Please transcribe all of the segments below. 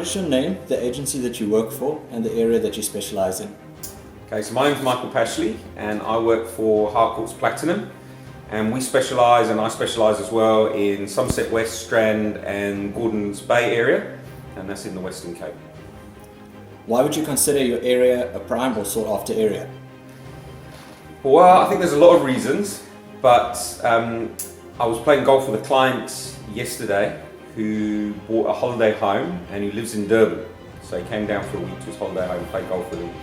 What is your name, the agency that you work for, and the area that you specialize in? Okay, so my name is Michael Pashley, and I work for Harcourts Platinum, and we specialise, and I specialise as well, in Somerset West, Strand and Gordons Bay area, and that's in the Western Cape. Why would you consider your area a prime or sought after area? Well, I think there's a lot of reasons, but I was playing golf with a client yesterday who bought a holiday home and he lives in Durban. So he came down for a week to his holiday home, played golf with him.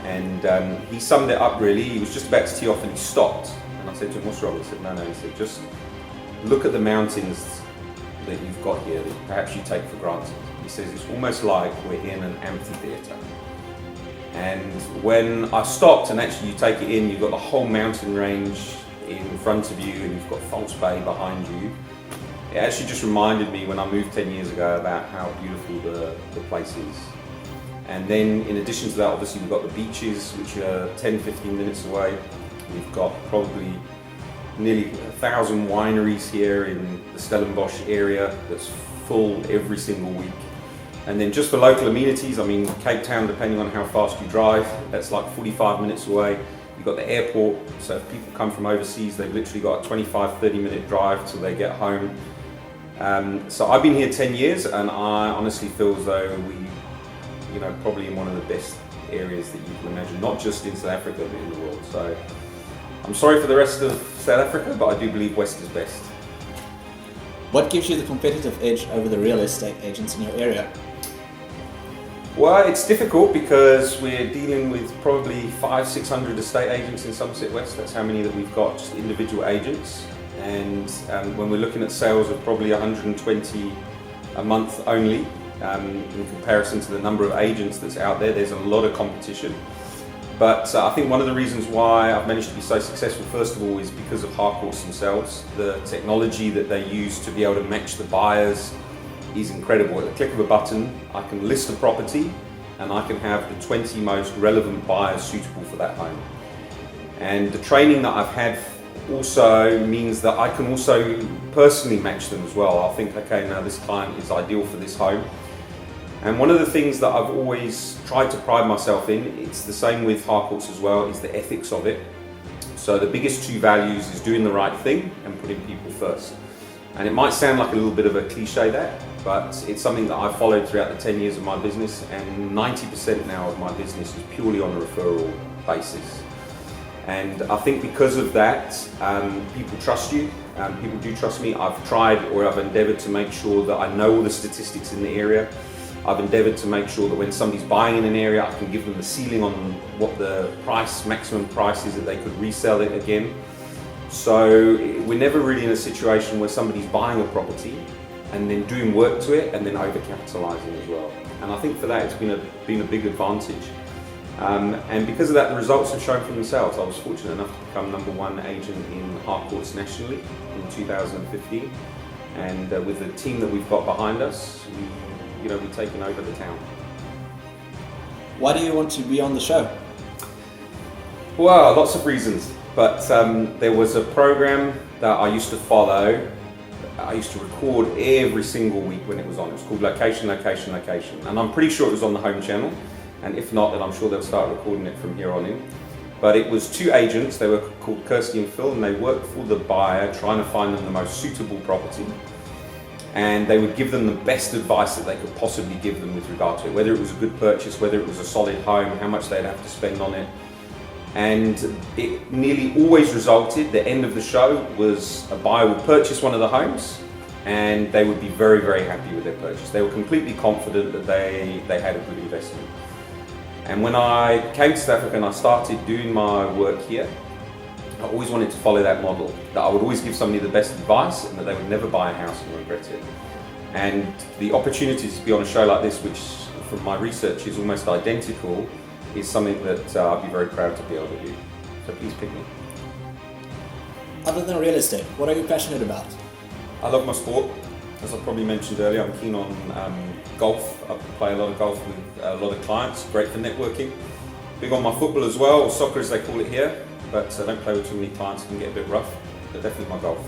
And he summed it up really. He was just about to tee off and he stopped. And I said to him, what's wrong? He said, no. He said, just look at the mountains that you've got here that perhaps you take for granted. He says, it's almost like we're in an amphitheatre. And when I stopped and actually you take it in, you've got the whole mountain range in front of you and you've got False Bay behind you. It actually just reminded me when I moved 10 years ago about how beautiful the place is. And then in addition to that, obviously we've got the beaches, which are 10-15 minutes away. We've got probably nearly 1,000 wineries here in the Stellenbosch area that's full every single week. And then just for local amenities, I mean, Cape Town, depending on how fast you drive, that's like 45 minutes away. You've got the airport, so if people come from overseas, they've literally got a 25-30 minute drive till they get home. So I've been here 10 years and I honestly feel as though probably in one of the best areas that you can imagine, not just in South Africa, but in the world. So I'm sorry for the rest of South Africa, but I do believe West is best. What gives you the competitive edge over the real estate agents in your area? Well, it's difficult because we're dealing with probably 500-600 estate agents in Somerset West. That's how many that we've got, just individual agents. And when we're looking at sales of probably 120 a month only, in comparison to the number of agents that's out there, there's a lot of competition. But I think one of the reasons why I've managed to be so successful, first of all, is because of Harcourts themselves. The technology that they use to be able to match the buyers is incredible. At the click of a button, I can list a property and I can have the 20 most relevant buyers suitable for that home. And the training that I've had also means that I can also personally match them as well. I'll think, okay, now this client is ideal for this home. And one of the things that I've always tried to pride myself in, it's the same with Harcourts as well, is the ethics of it. So the biggest two values is doing the right thing and putting people first. And it might sound like a little bit of a cliche that, but it's something that I've followed throughout the 10 years of my business, and 90% now of my business is purely on a referral basis. And I think because of that, people trust you, people do trust me. I've tried, or I've endeavoured to make sure that I know all the statistics in the area. I've endeavoured to make sure that when somebody's buying in an area, I can give them the ceiling on what the maximum price is that they could resell it again. So we're never really in a situation where somebody's buying a property and then doing work to it and then over-capitalising as well. And I think for that it's been a big advantage. And because of that, the results have shown for themselves. I was fortunate enough to become #1 agent in Harcourts nationally in 2015. And with the team that we've got behind us, we've taken over the town. Why do you want to be on the show? Well, lots of reasons. But there was a program that I used to follow. I used to record every single week when it was on. It was called Location, Location, Location. And I'm pretty sure it was on the home channel. And if not, then I'm sure they'll start recording it from here on in. But it was two agents. They were called Kirsty and Phil, and they worked for the buyer, trying to find them the most suitable property. And they would give them the best advice that they could possibly give them with regard to it, whether it was a good purchase, whether it was a solid home, how much they'd have to spend on it. And it nearly always resulted, the end of the show was a buyer would purchase one of the homes and they would be very, very happy with their purchase. They were completely confident that they had a good investment. And when I came to South Africa and I started doing my work here, I always wanted to follow that model, that I would always give somebody the best advice and that they would never buy a house and regret it. And the opportunity to be on a show like this, which from my research is almost identical, is something that I'd be very proud to be able to do. So please pick me. Other than real estate, what are you passionate about? I love my sport. As I probably mentioned earlier, I'm keen on golf. I play a lot of golf with a lot of clients, great for networking. Big on my football as well, or soccer as they call it here, but I don't play with too many clients, it can get a bit rough, but definitely my golf.